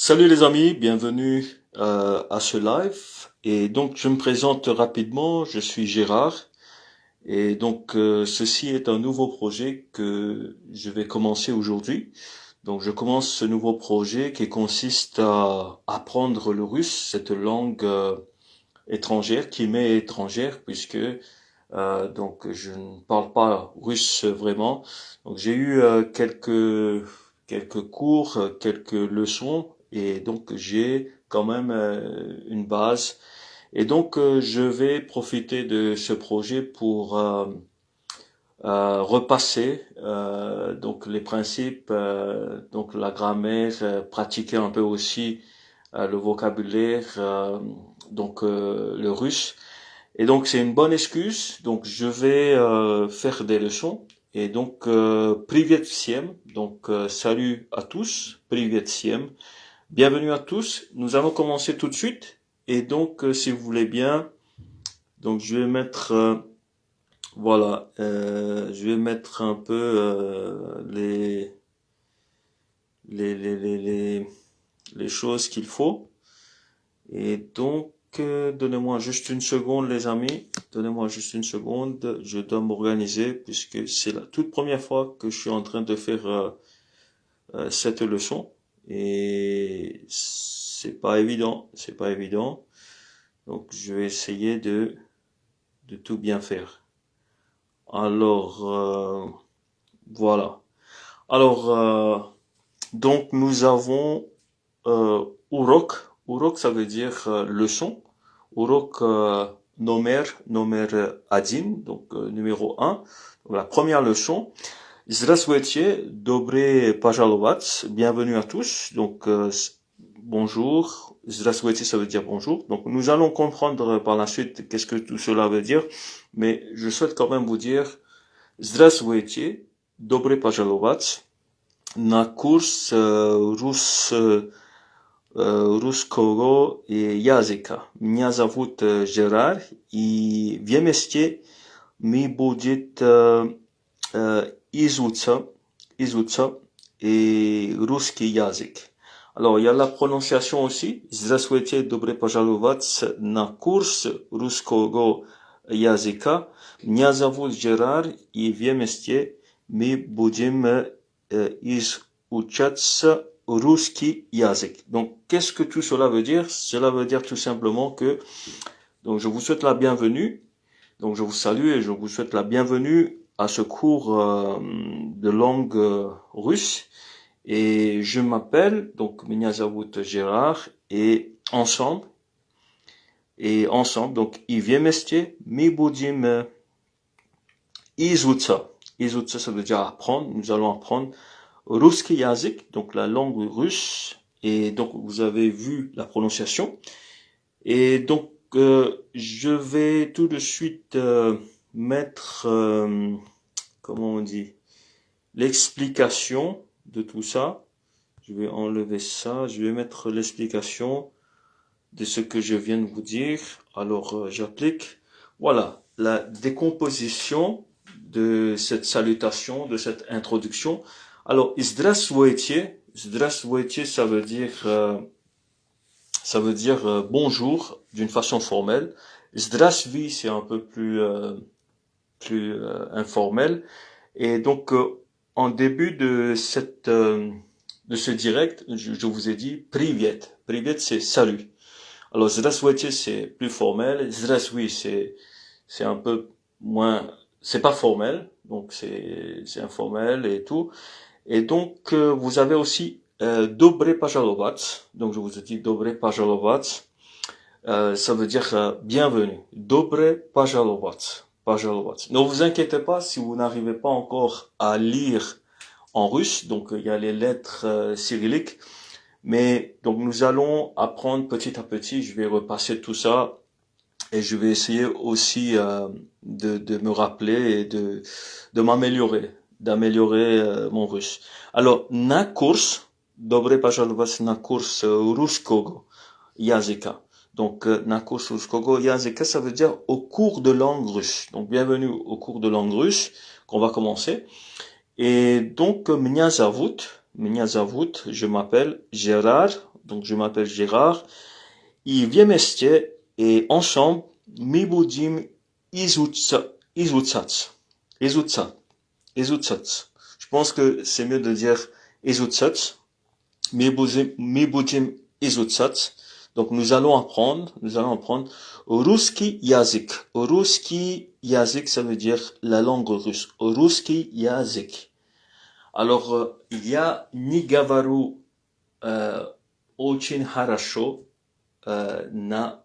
Salut les amis, bienvenue à ce live. Et donc je me présente rapidement, je suis Gérard. Et donc ceci est un nouveau projet que je vais commencer aujourd'hui. Donc je commence ce nouveau projet qui consiste à apprendre le russe, cette langue étrangère, qui m'est étrangère puisque donc je ne parle pas russe vraiment. Donc j'ai eu quelques cours, quelques leçons et donc j'ai quand même une base. Et donc je vais profiter de ce projet pour repasser donc les principes, donc la grammaire, pratiquer un peu aussi le vocabulaire, le russe. Et donc c'est une bonne excuse. Donc je vais faire des leçons. Et donc Privet всем. Donc salut à tous. Privet всем. Bienvenue à tous. Nous allons commencer tout de suite. Et donc si vous voulez bien, donc je vais mettre je vais mettre un peu les, les, les, les, les choses qu'il faut. Et donc, donnez-moi juste une seconde, les amis. Donnez-moi juste une seconde. Je dois m'organiser puisque c'est la toute première fois que je suis en train de faire cette leçon. Et c'est pas évident, c'est pas évident. Donc, je vais essayer de tout bien faire. Alors, voilà. Alors, donc, nous avons urok. Urok, ça veut dire leçon. Урок номер один, donc numéro un. Donc, la première leçon. Здравствуйте, добре пожаловать, bienvenue à tous. Donc bonjour, здравствуйте, ça veut dire bonjour. Donc nous allons comprendre par la suite qu'est-ce que tout cela veut dire, mais je souhaite quand même vous dire здравствуйте, добре пожаловать на курс русского языка. Меня зовут Жерар, и вместе мы будет изучать et русский язык. Alors, il y a la prononciation aussi. Здравствуйте, добре пожаловать на курс русского языка. Меня зовут Жерар, и вместе мы будем изучать русский язык. Donc, qu'est-ce que tout cela veut dire? Cela veut dire tout simplement que, donc, je vous souhaite la bienvenue. Donc, je vous salue et je vous souhaite la bienvenue à ce cours de langue russe. Et je m'appelle, donc, Меня зовут Gérard, et ensemble, donc, и вместе мы будем изучать. Изучать, ça veut dire apprendre. Nous allons apprendre русский язык, donc la langue russe. Et donc, vous avez vu la prononciation. Et donc, je vais tout de suite mettre, comment on dit, l'explication de tout ça. Je vais enlever ça. Je vais mettre l'explication de ce que je viens de vous dire. Alors, j'applique. Voilà, la décomposition de cette salutation, de cette introduction. Alors, здравствуйте. Здравствуйте, ça veut dire bonjour d'une façon formelle. Здравствуй, c'est un peu plus informel. Et donc en début de ce direct, je vous ai dit привет. Привет, c'est salut. Alors здравствуйте, c'est plus formel. Здравствуй, c'est un peu moins, c'est pas formel, donc c'est informel et tout. Et donc vous avez aussi добре пожаловать. Donc je vous ai dit добре пожаловать. Ça veut dire bienvenue. Добре пожаловать. Пожаловать. Ne vous inquiétez pas si vous n'arrivez pas encore à lire en russe. Donc il y a les lettres cyrilliques. Mais donc nous allons apprendre petit à petit. Je vais repasser tout ça. Et je vais essayer aussi de me rappeler et d'améliorer mon russe. Alors, na kurs, dobre пожаловать на курс русского языка. Donc, na kurs русского языка, ça veut dire au cours de langue russe. Donc, bienvenue au cours de langue russe qu'on va commencer. Et donc, меня зовут, je m'appelle Gérard, donc je m'appelle Gérard, i wiemieście et ensemble, my budzim izutsats. Izutsats. Je pense que c'est mieux de dire izutsats. My budzim izutsats. Donc nous allons apprendre Ruski yazik. Ruski yazik, ça veut dire la langue russe. Ruski yazik. Alors, я не говорю очень хорошо на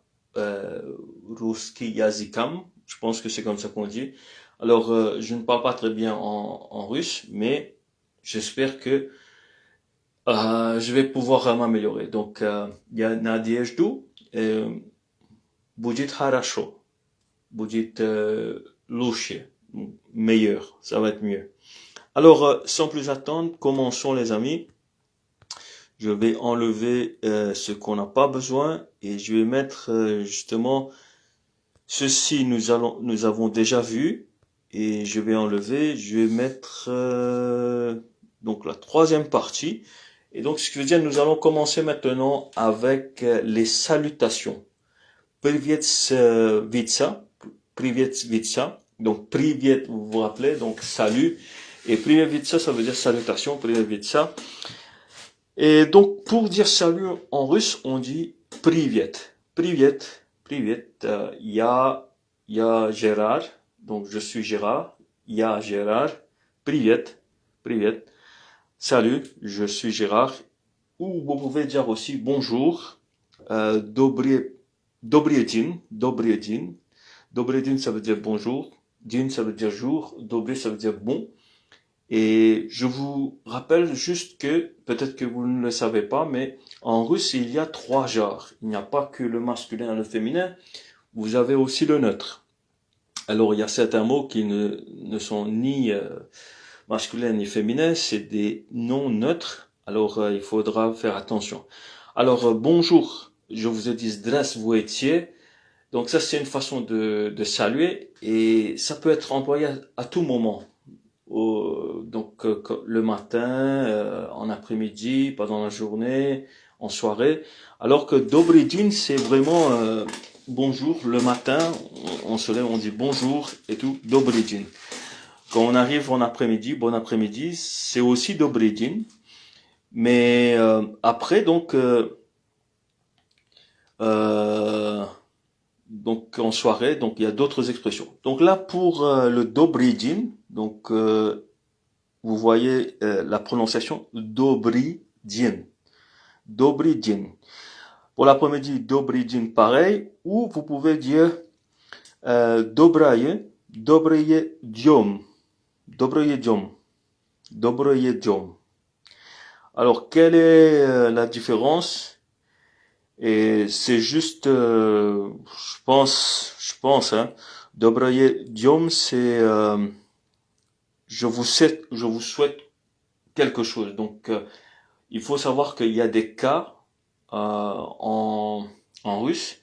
русский языком. Je pense que c'est comme ça qu'on dit. Alors, je ne parle pas très bien en russe, mais j'espère que je vais pouvoir m'améliorer. Donc, я надежду, будет хорошо, будет лучше, meilleur, ça va être mieux. Alors, sans plus attendre, commençons les amis. Je vais enlever ce qu'on n'a pas besoin et je vais mettre justement ceci nous avons déjà vu et je vais enlever, je vais mettre donc la troisième partie. Et donc ce qui veut dire nous allons commencer maintenant avec les salutations. Привет vitsa, привет vitsa. Donc привет, vous vous rappelez, donc salut. Et привет vitsa, ça veut dire salutation, привет vitsa. Et donc, pour dire salut en russe, on dit привет. Привет, привет. Я Gérard. Donc, je suis Gérard. Я Gérard. Привет, привет. Salut, je suis Gérard. Ou vous pouvez dire aussi bonjour. Добрый день. Добрый день. Добрый день, ça veut dire bonjour. День, ça veut dire jour. Добрый, ça veut dire bon. Et je vous rappelle juste que, peut-être que vous ne le savez pas, mais en russe, il y a 3 genres. Il n'y a pas que le masculin et le féminin, vous avez aussi le neutre. Alors, il y a certains mots qui ne sont ni masculins ni féminins, c'est des noms neutres. Alors, il faudra faire attention. Alors, bonjour, je vous ai dit здравствуйте. Donc ça, c'est une façon de saluer et ça peut être employé à tout moment. Donc le matin, en après-midi, pendant la journée, en soirée. Alors que Dobry din, c'est vraiment bonjour le matin, on se lève, on dit bonjour et tout, Dobry din. Quand on arrive en après-midi, bon après-midi, c'est aussi Dobry din. Mais après, donc en soirée, donc il y a d'autres expressions. Donc là pour le Dobry din, donc vous voyez la prononciation Dobry din. Dobry din. Pour l'après-midi, Dobry din pareil, ou vous pouvez dire Dobraye djom. Dobraye djom. Dobraye djom. Alors quelle est la différence? Et c'est juste, je pense, hein, Dobraye djom, c'est je vous souhaite quelque chose. Donc, il faut savoir qu'il y a des cas en russe.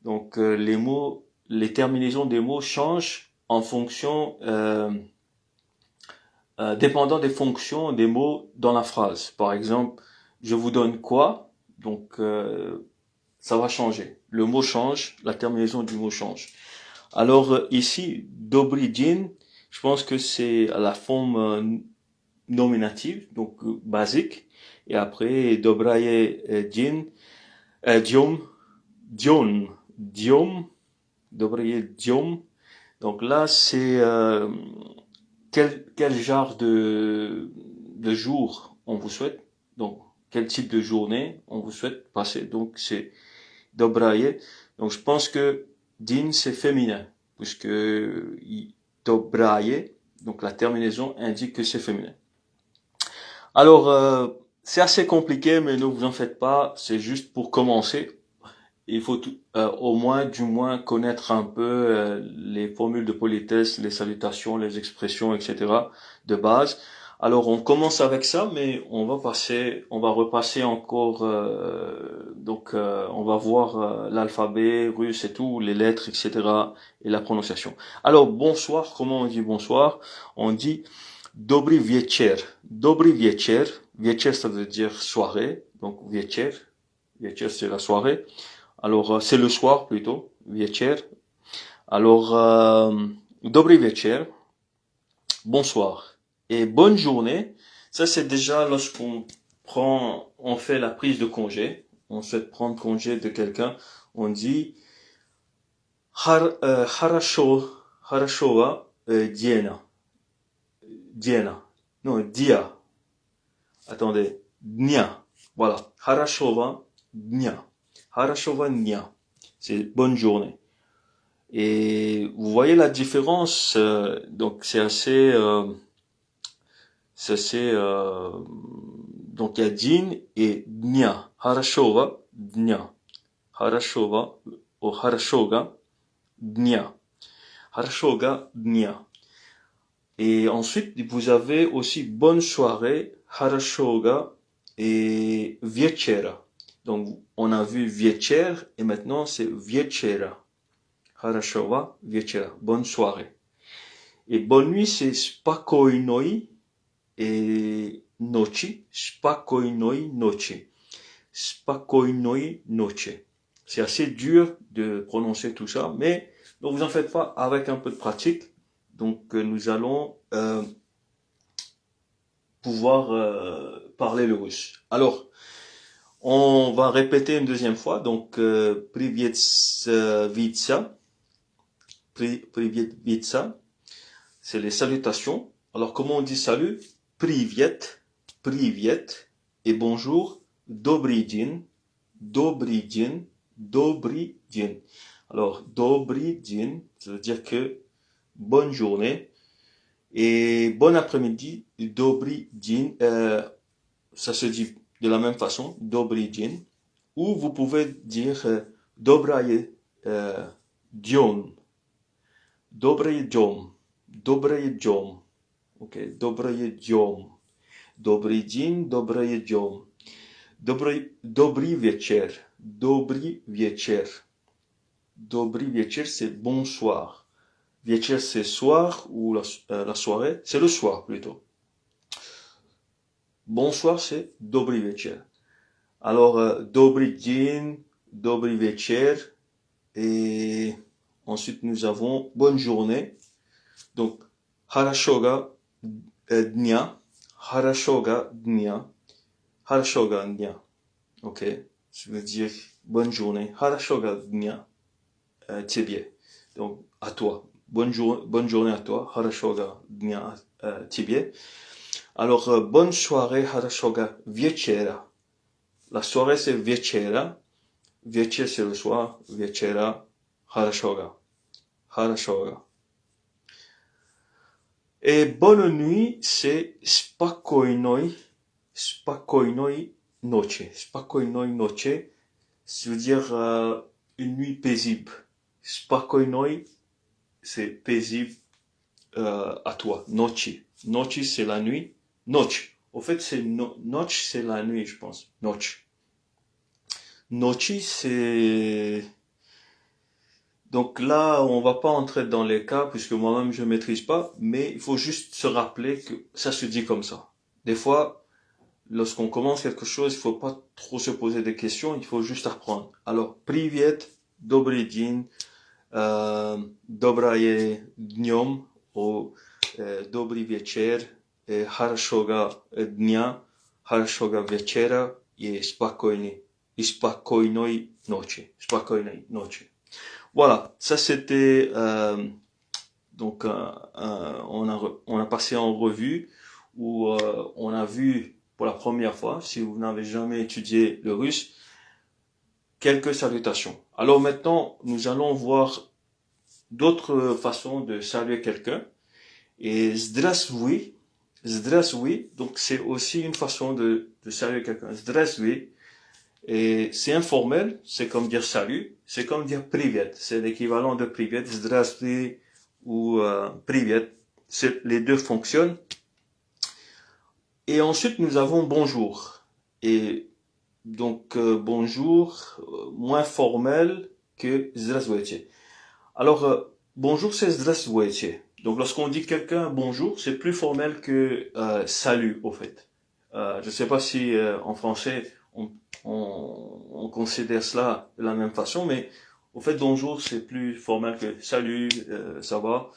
Donc, les terminaisons des mots changent en fonction, dépendant des fonctions des mots dans la phrase. Par exemple, je vous donne quoi? Donc, ça va changer. Le mot change, la terminaison du mot change. Alors ici, Dobry din, je pense que c'est à la forme nominative, donc basique. Et après, Dobraye din, diom, Dobraye diom. Donc là, c'est quel genre de jour on vous souhaite. Donc, quel type de journée on vous souhaite passer. Donc, c'est Dobraye. Donc, je pense que din, c'est féminin, puisque Dobraye, donc la terminaison indique que c'est féminin. Alors, c'est assez compliqué, mais ne vous en faites pas, c'est juste pour commencer. Il faut au moins, du moins, connaître un peu les formules de politesse, les salutations, les expressions, etc. de base. Alors, on commence avec ça, mais on va repasser encore. On va voir l'alphabet russe et tout, les lettres, etc. et la prononciation. Alors, bonsoir. Comment on dit bonsoir? On dit Dobry wieczór. Dobry wieczór. Wieczór, ça veut dire soirée. Donc, wieczór. Wieczór, c'est la soirée. Alors, c'est le soir plutôt. Wieczór. Alors, dobry wieczór, bonsoir. Et bonne journée, ça c'est déjà on fait la prise de congé. On souhaite prendre congé de quelqu'un. On dit, harashowa diena. Diena. Non, dia. Attendez. Dnia. Voilà. Harashowa dnia. Harashowa dnia. C'est bonne journée. Et vous voyez la différence, donc c'est assez, donc il y a din et dnia. Harashova, dnia. Harashova, ou harashoga, dnia. Harashoga, dnia. Et ensuite, vous avez aussi bonne soirée, harashoga et wieczera. Donc, on a vu wieczer et maintenant c'est wieczera. Harashowa, wieczera. Bonne soirée. Et bonne nuit, c'est spokojnej et noci. Spokojnej noci. Spokojnej noci. C'est assez dur de prononcer tout ça, mais ne vous en faites pas, avec un peu de pratique. Donc, nous allons pouvoir parler le russe. Alors, on va répéter une deuxième fois. Donc, Privet vitsa. Privet vitsa. C'est les salutations. Alors, comment on dit salut? Privet, privet. Et bonjour, dobry dzień, dobry dzień, dobry dzień. Alors, dobry dzień, ça veut dire que bonne journée. Et bon après-midi, dobry dzień, ça se dit de la même façon, dobry dzień. Ou vous pouvez dire dobraje dzień, dobraje dzień, dobraje dzień. Ok, dobraje dzień, dobry dzień, dobraje dzień. Dobry wieczór, dobry wieczór. Dobry wieczór, c'est bonsoir. Wieczór, c'est soir ou la soirée, c'est le soir plutôt. Bonsoir, c'est dobry wieczór. Alors, dobry dzień, dobry wieczór. Et ensuite, nous avons bonne journée. Donc, harashoga dnia, harashoga dnia, harashoga dnia. Ok, je veux dire bonne journée. Harashoga dnia, тебе. Donc, à toi. Bonne journée à toi. Harashoga dnia, тебе. Alors, bonne soirée. Harashoga wieczera. La soirée, c'est wieczera. Wieczór, c'est le soir. Wieczera, harashoga. Harashoga. Et bonne nuit, c'est spokojnej, spokojnej noci. Spokojnej noci, ça veut dire une nuit paisible. Spokojnej, c'est paisible à toi. Noci. Noci, c'est la nuit. Noc. Au fait, c'est noc, c'est la nuit, je pense. Noc. Noci, c'est... Donc là, on va pas entrer dans les cas, puisque moi-même je maîtrise pas, mais il faut juste se rappeler que ça se dit comme ça. Des fois, lorsqu'on commence quelque chose, il faut pas trop se poser des questions, il faut juste apprendre. Alors, privet, dobry dzień, dobraje dniom, ou dobry wieczór, harashoga dnia, harashoga wieczera, et spokojnej noci. Spokojnej noci. Voilà, ça c'était donc on a passé en revue où on a vu pour la première fois, si vous n'avez jamais étudié le russe, quelques salutations. Alors maintenant, nous allons voir d'autres façons de saluer quelqu'un. Et zdravstvуй, zdravstvуй, donc c'est aussi une façon de saluer quelqu'un. Zdravstvуй. Et c'est informel, c'est comme dire salut, c'est comme dire privet, c'est l'équivalent de privet, zdravstvуй ou privet, les deux fonctionnent. Et ensuite nous avons bonjour, et donc bonjour, moins formel que здравствуйте. Alors bonjour c'est здравствуйте, donc lorsqu'on dit quelqu'un bonjour, c'est plus formel que salut au fait. Je sais pas si en français on considère cela de la même façon, mais au fait, bonjour, c'est plus formel que salut, ça va.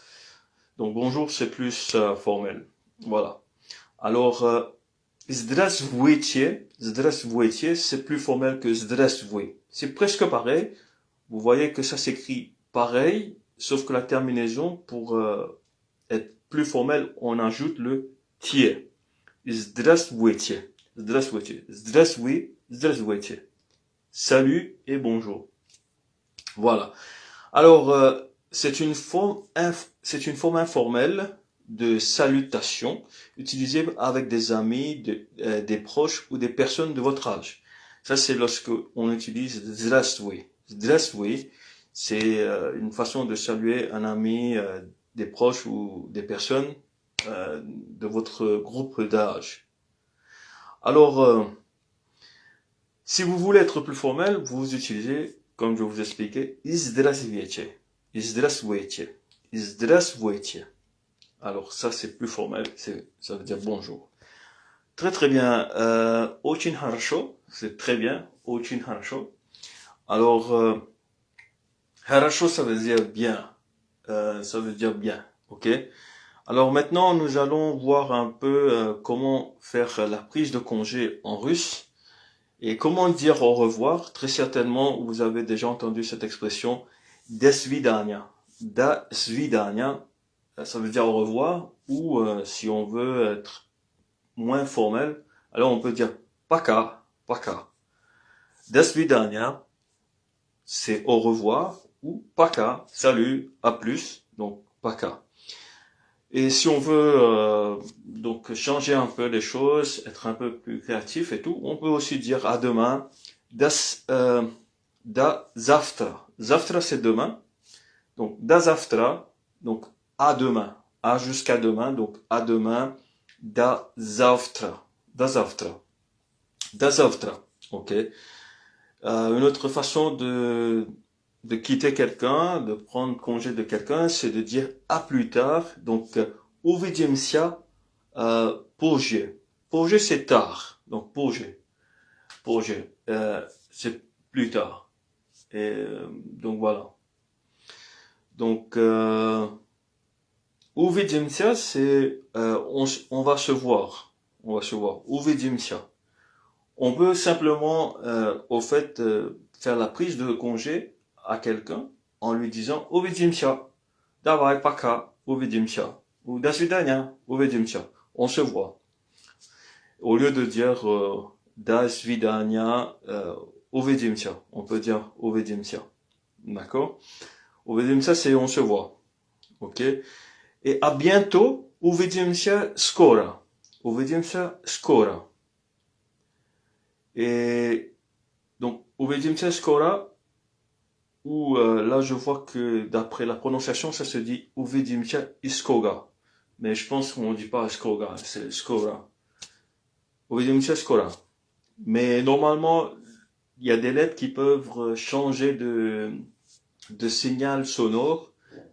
Donc, bonjour, c'est plus formel. Voilà. Alors, zdravstvuyte, zdravstvuyte, c'est plus formel que zdravstvuj. C'est presque pareil. Vous voyez que ça s'écrit pareil, sauf que la terminaison, pour être plus formel, on ajoute le tie. Здравствуйте. Здравствуйте. Здравствуй. Здравствуйте. Salut et bonjour. Voilà. Alors, c'est une forme informelle de salutation utilisée avec des amis, des proches ou des personnes de votre âge. Ça, c'est lorsque on utilise здравствуй. Здравствуй, c'est une façon de saluer un ami, des proches ou des personnes de votre groupe d'âge. Alors, si vous voulez être plus formel, vous utilisez, comme je vous expliquais, здравствуйте. Здравствуйте. Здравствуйте. Alors, ça, c'est plus formel, ça veut dire bonjour. Très très bien. Очень хорошо, c'est très bien. Очень хорошо. Alors, хорошо, ça veut dire bien. Ça veut dire bien, ok? Alors maintenant, nous allons voir un peu comment faire la prise de congé en russe et comment dire au revoir. Très certainement, vous avez déjà entendu cette expression До свидания. До свидания, ça veut dire au revoir, ou si on veut être moins formel, alors on peut dire пока, пока. До свидания, c'est au revoir, ou пока, salut, à plus, donc пока. Et si on veut donc changer un peu les choses, être un peu plus créatif et tout, on peut aussi dire à demain. Da завтра. Завтра c'est demain. Donc da завтра, donc à demain. À jusqu'à demain, donc à demain. Da завтра. Da завтра. Da завтра. Ok. Une autre façon de quitter quelqu'un, de prendre congé de quelqu'un, c'est de dire à plus tard. Donc, увидимся позже. Позже, c'est tard. Donc, позже. Позже, c'est plus tard. Et donc, voilà. Donc, увидимся, c'est on va se voir. On va se voir. Увидимся. On peut simplement, au fait, faire la prise de congé à quelqu'un en lui disant увидимся, давай, пока, увидимся, ou до свидания, увидимся. On se voit. Au lieu de dire до свидания, увидимся, on peut dire увидимся. D'accord? Увидимся, c'est on se voit. Ok? Et à bientôt, увидимся скоро. Увидимся скоро. Et donc, увидимся скоро, où là je vois que d'après la prononciation ça se dit увидимся скоро, mais je pense qu'on ne dit pas скоро, c'est скоро. Увидимся скоро. Mais normalement il y a des lettres qui peuvent changer de signal sonore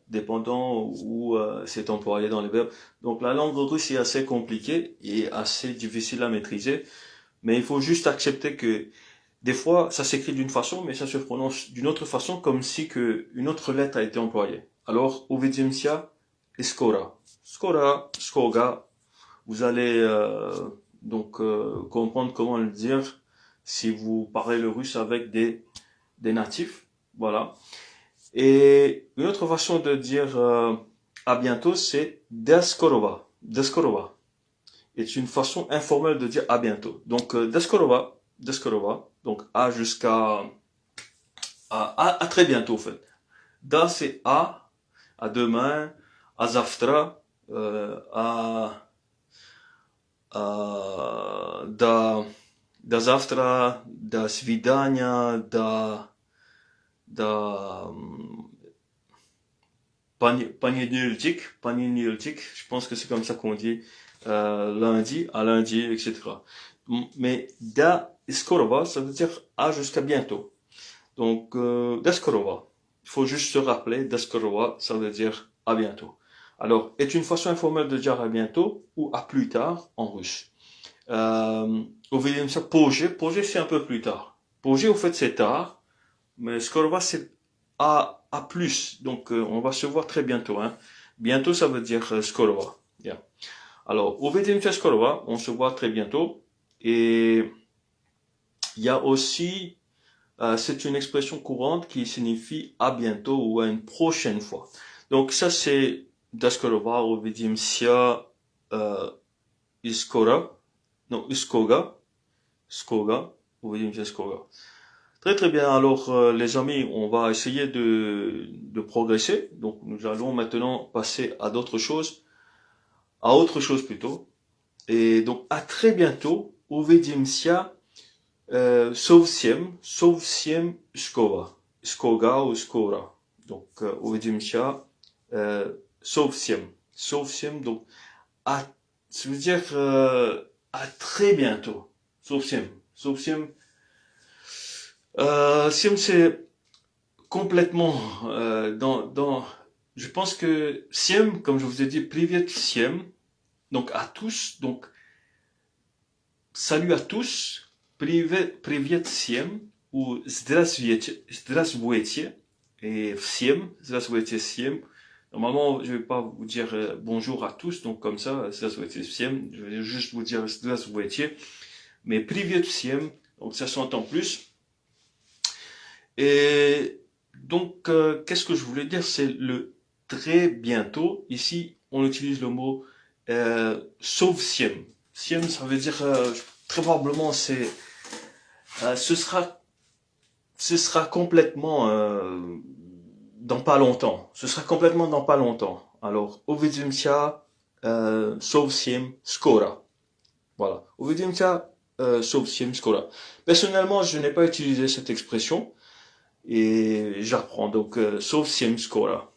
dépendant où c'est employé dans les verbes. Donc la langue russe est assez compliquée et assez difficile à maîtriser, mais il faut juste accepter que des fois, ça s'écrit d'une façon, mais ça se prononce d'une autre façon, comme si une autre lettre a été employée. Alors, увидимся скоро. Скоро, скоро. Vous allez donc comprendre comment le dire si vous parlez le russe avec des natifs. Voilà. Et une autre façon de dire à bientôt, c'est до скорого. До скорого. C'est une façon informelle de dire à bientôt. Donc, до скорого. До скорого. Donc, à jusqu'à à très bientôt, en fait. Da, c'est à demain, à завтра, до завтра, до свидания, до понедельник, je pense que c'est comme ça qu'on dit, lundi, à lundi, etc. Mais da скорого, ça veut dire à jusqu'à bientôt. Donc, до скорого. Il faut juste se rappeler, до скорого, ça veut dire à bientôt. Alors, est une façon informelle de dire à bientôt ou à plus tard en russe. Uvidím se pože. Pože, c'est un peu plus tard. Pože, au fait, c'est tard. Mais skorova, c'est à plus. Donc, on va se voir très bientôt. Hein. Bientôt, ça veut dire skorova. Yeah. Alors, uvidím se skorova. On se voit très bientôt. Et il y a aussi, c'est une expression courante qui signifie à bientôt ou à une prochaine fois. Donc, ça, c'est da skorova, uvidím se iskora. Non, iskoga. Skoga. Uvidím se skoga. Très très bien. Alors les amis, on va essayer de progresser. Donc nous allons maintenant passer à d'autres choses, à autre chose plutôt. Et donc à très bientôt. Uvidím se совсем skova. Skoga ou skora. Donc uvidím se совсем. Donc à, ça veut dire à très bientôt. Совсем. Siem, c'est complètement je pense que Siem, comme je vous ai dit, Privet Siem, donc à tous, donc salut à tous, Privet Siem ou Здравствуйте et Siem, Здравствуйте Siem. Normalement, je vais pas vous dire bonjour à tous, donc comme ça, Здравствуйте Siem, je vais juste vous dire Здравствуйте, mais Privet Siem, donc ça s'entend plus. Et donc, qu'est-ce que je voulais dire? C'est le très bientôt. Ici, on utilise le mot sauf siem. Siem, ça veut dire très probablement ce sera complètement dans pas longtemps. Ce sera complètement dans pas longtemps. Alors, uvidím se совсем skora. Voilà. Uvidím se совсем skora. Personnellement, je n'ai pas utilisé cette expression. Et j'apprends donc совсем skora.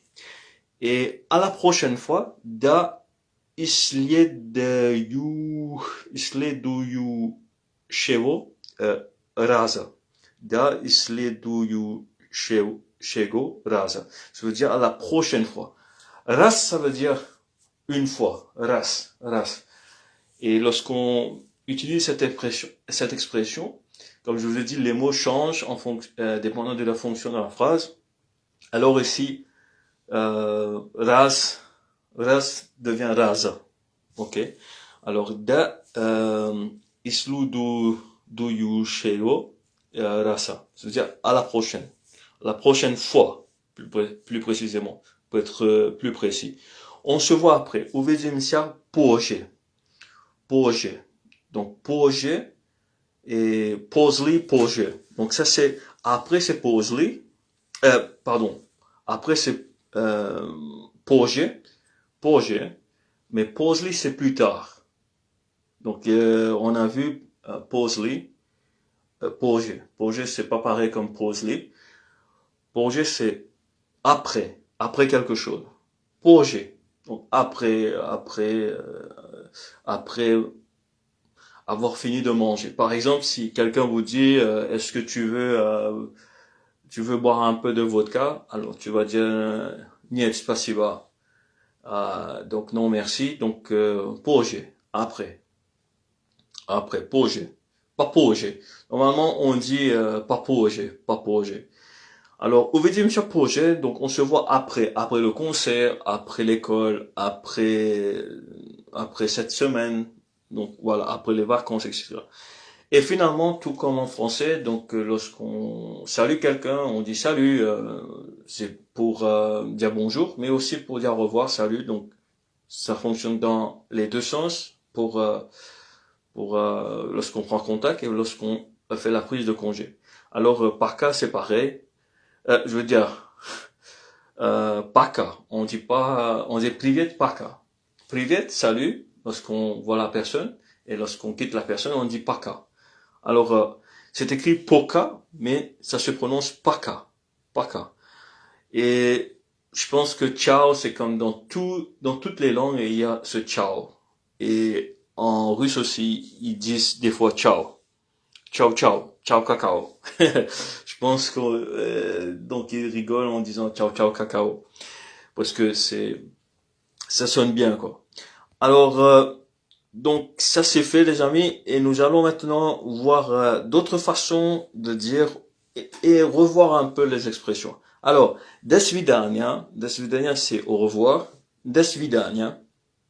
Et à la prochaine fois, da исследую раза. Da исследую раза. Ça veut dire à la prochaine fois. Раз, ça veut dire une fois. Раз. Et lorsqu'on utilise cette expression, comme je vous ai dit, les mots changent en fonction, dépendant de la fonction de la phrase. Alors ici, ras devient raza. Ok. Alors da isluduyu sheo rasa. C'est-à-dire à la prochaine fois, plus précisément, pour être plus précis. On se voit après. Uvidím se poje. Donc poje et pozli, poje. Donc ça c'est après c'est pozli, après c'est poje, mais pozli c'est plus tard. Donc on a vu pozli, poje c'est pas pareil comme pozli. Poje c'est après quelque chose. Poje, donc après avoir fini de manger. Par exemple, si quelqu'un vous dit est-ce que tu veux boire un peu de vodka, alors tu vas dire нет, спасибо. Donc non merci. Donc позже, après, позже, pas позже. Normalement on dit pas позже. Alors uvidím se позже, donc on se voit après le concert, après l'école, après cette semaine. Donc voilà, après les vacances, etc. Et finalement, tout comme en français, donc lorsqu'on salue quelqu'un, on dit salut, c'est pour dire bonjour, mais aussi pour dire au revoir, salut. Donc ça fonctionne dans les deux sens pour lorsqu'on prend contact et lorsqu'on fait la prise de congé. Alors paka, c'est pareil. Je veux dire paka. On dit privet paka. Privet, salut. Lorsqu'on voit la personne, et lorsqu'on quitte la personne, on dit paka. Alors, c'est écrit poka, mais ça se prononce paka. Et je pense que ciao, c'est comme dans toutes les langues, il y a ce ciao. Et en russe aussi, ils disent des fois ciao. Ciao cacao. Je pense que donc ils rigolent en disant ciao cacao, parce que ça sonne bien quoi. Alors Donc ça c'est fait les amis et nous allons maintenant voir d'autres façons de dire et revoir un peu les expressions. Alors, des svidania c'est au revoir, des svidania,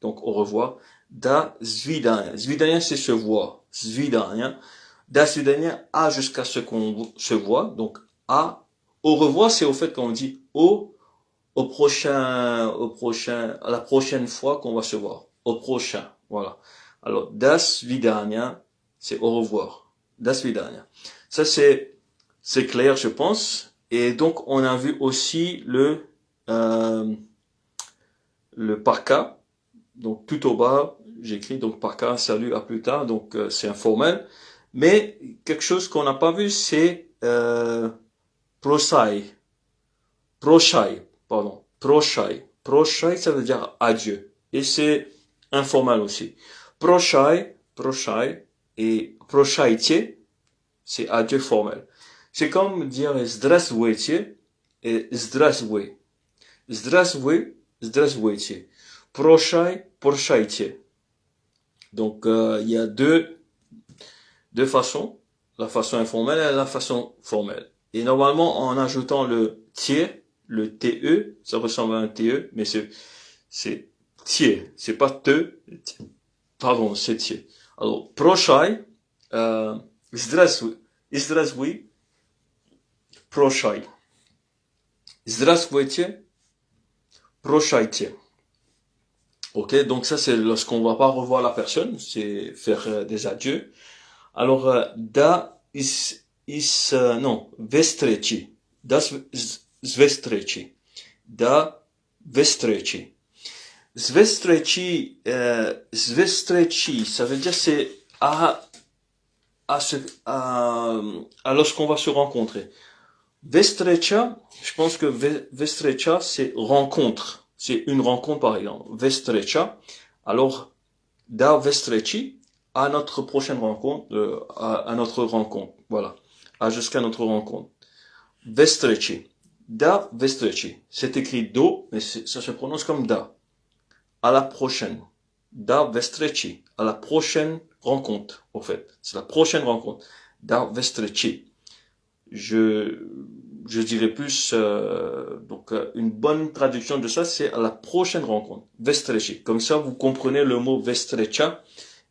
donc au revoir, da svidania, svidania c'est se voir, svidania, da svidania à jusqu'à ce qu'on se voit, donc à, au revoir c'est au fait qu'on dit à la prochaine fois qu'on va se voir. Au prochain, voilà. Alors, das vidania, c'est au revoir. Das vidania. Ça, c'est clair, je pense. Et donc, on a vu aussi le parka. Donc, tout au bas, j'écris donc parka, salut, à plus tard. Donc, c'est informel. Mais, quelque chose qu'on n'a pas vu, c'est, prosai. Proshai, pardon. Proshai. Proshai, ça veut dire adieu. Et c'est informel aussi. Proshai, proshai et proshaitie, c'est adieu formel. C'est comme dire здравствуйте et здравствуй. Здравствуй, здравствуйте. Proshai, proshaitie. Donc, il y a deux façons. La façon informelle et la façon formelle. Et normalement, en ajoutant le tiers, le TE, ça ressemble à un TE, mais c'est tiers, c'est pas te, pardon, c'est tiers. Alors, proshai, здравствуй, здравствуй, proshai. Здравствуйте, proshaiте. Ok, donc ça c'est lorsqu'on va pas revoir la personne, c'est faire des adieux. Alors, non, vestreći. Zvestreći. Da vestreći. Zvestreći, ça veut dire c'est à lorsqu'on va se rencontrer. Vestreća, je pense que vestreća c'est rencontre. C'est une rencontre par exemple. Vestreća. Alors, da vestreći, à notre prochaine rencontre, à notre rencontre, voilà, jusqu'à notre rencontre. Vestreći, da vestreći, c'est écrit do, mais ça se prononce comme da. À la prochaine, da vestreći, à la prochaine rencontre, au fait, c'est la prochaine rencontre. Da vestreći. Je dirais plus, donc une bonne traduction de ça, c'est à la prochaine rencontre. Vestreći. Comme ça, vous comprenez le mot vestreća.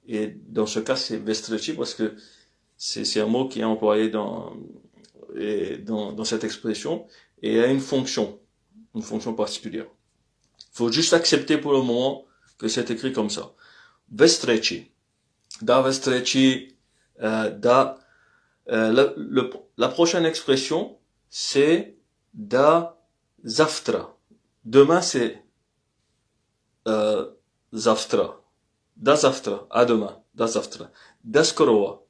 Et dans ce cas, c'est vestreći parce que c'est un mot qui est employé dans cette expression et a une fonction particulière. Il faut juste accepter pour le moment que c'est écrit comme ça. Vestreći. Da vestreći, la prochaine expression, c'est da zavtra. Demain, c'est zavtra. Da zavtra, à demain. Da zavtra. Da skorova.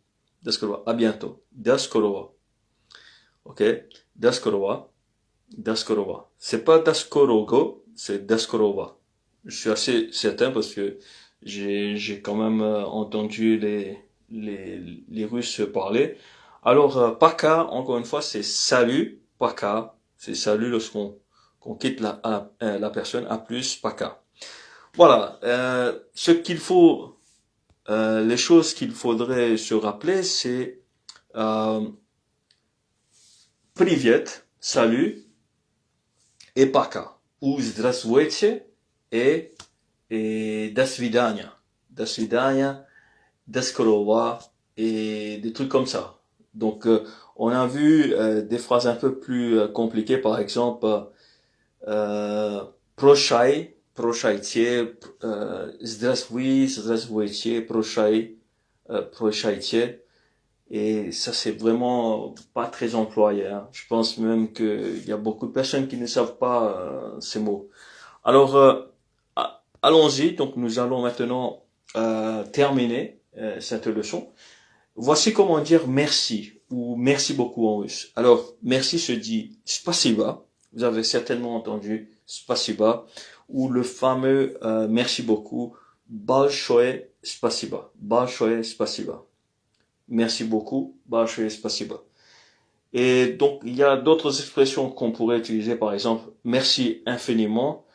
Da skorova, à bientôt. Da skorova. Ok? Da skorova. Da skorova. C'est pas da skorogo, c'est da skorova. Je suis assez certain parce que j'ai quand même entendu les Russes parler. Alors, paka, encore une fois, c'est salut. Paka, c'est salut lorsqu'on quitte la personne. À plus, paka. Voilà, les choses qu'il faudrait se rappeler, c'est privet, salut, et paka, ou здравствуйте et до свидания, до скорого, et des trucs comme ça. Donc, on a vu des phrases un peu plus compliquées, par exemple, proshai, proshaitie, здравствуйте, proshaitie. Et ça, c'est vraiment pas très employé. Hein. Je pense même qu'il y a beaucoup de personnes qui ne savent pas ces mots. Alors, allons-y. Donc, nous allons maintenant terminer cette leçon. Voici comment dire merci ou merci beaucoup en russe. Alors, merci se dit spasiba. Vous avez certainement entendu spasiba ou le fameux merci beaucoup большое спасибо. Большое спасибо. Merci beaucoup, большое спасибо. Et donc, il y a d'autres expressions qu'on pourrait utiliser, par exemple, merci infiniment,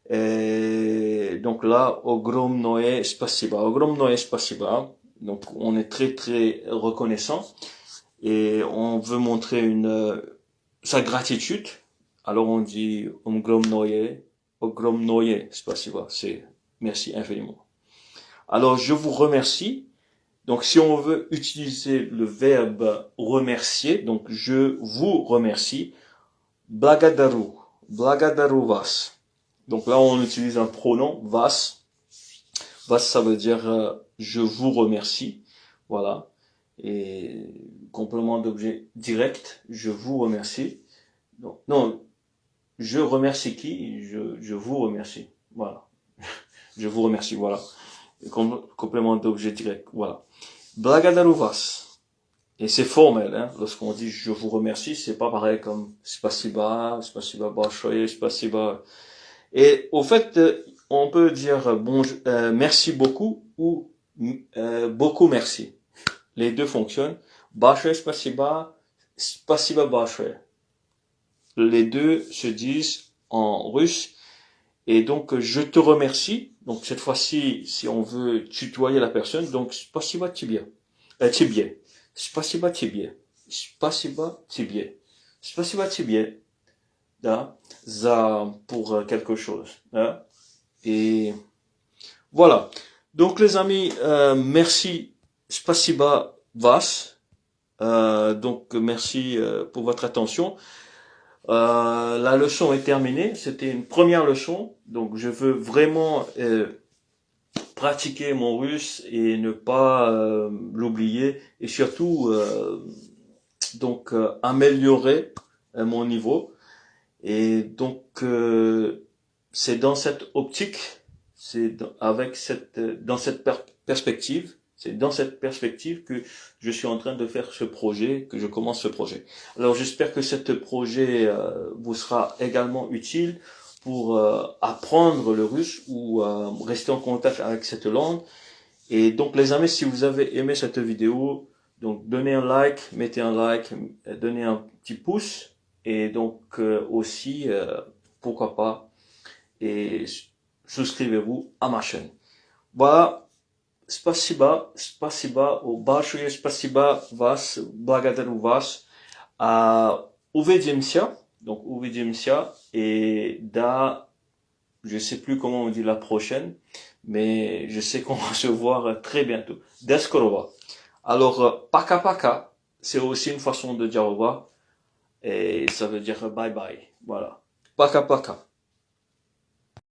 Et donc là, ogromnoe spasiba. Ogromnoe spasiba. Donc on est très très reconnaissant et on veut montrer sa gratitude. Alors on dit ogromnoe spasiba. C'est merci infiniment. Alors je vous remercie. Donc si on veut utiliser le verbe remercier, donc je vous remercie, blagadaru, blagadaru vas. Donc là on utilise un pronom vas. Vas ça veut dire je vous remercie, voilà. Et complément d'objet direct, je vous remercie. Donc, non, je remercie qui? Je vous remercie, voilà. Je vous remercie, voilà. Complément d'objet direct, voilà. Blagadaru vas. Et c'est formel, hein. Lorsqu'on dit je vous remercie, c'est pas pareil comme spasiba, spasiba большое, spasiba. Et au fait, on peut dire merci beaucoup ou beaucoup merci. Les deux fonctionnent. Большое спасибо, спасибо большое. Les deux se disent en russe. Et donc, je te remercie. Donc, cette fois-ci, si on veut tutoyer la personne, donc, спасибо тебе. Тебе. Спасибо тебе. Спасибо тебе. Спасибо тебе. Da, pour quelque chose. Da. Et voilà. Donc, les amis, merci. Spasiba vas. Donc, merci pour votre attention. La leçon est terminée. C'était une première leçon. Donc, je veux vraiment pratiquer mon russe et ne pas l'oublier. Et surtout, améliorer mon niveau. Et donc, c'est dans cette optique, dans cette perspective, c'est dans cette perspective que je suis en train de faire ce projet, que je commence ce projet. Alors, j'espère que ce projet vous sera également utile pour apprendre le russe ou rester en contact avec cette langue. Et donc, les amis, si vous avez aimé cette vidéo, donc donnez un like, mettez un like, donnez un petit pouce. Et donc aussi, pourquoi pas, et souscrivez-vous à ma chaîne. Voilà, spasiba, большое спасибо вас, благодарю вас. Увидимся, donc увидимся, et je sais plus comment on dit la prochaine, mais je sais qu'on va se voir très bientôt. До скорого. Alors, пока-пока, c'est aussi une façon de dire au revoir. Et ça veut dire bye bye. Voilà. Paka paka.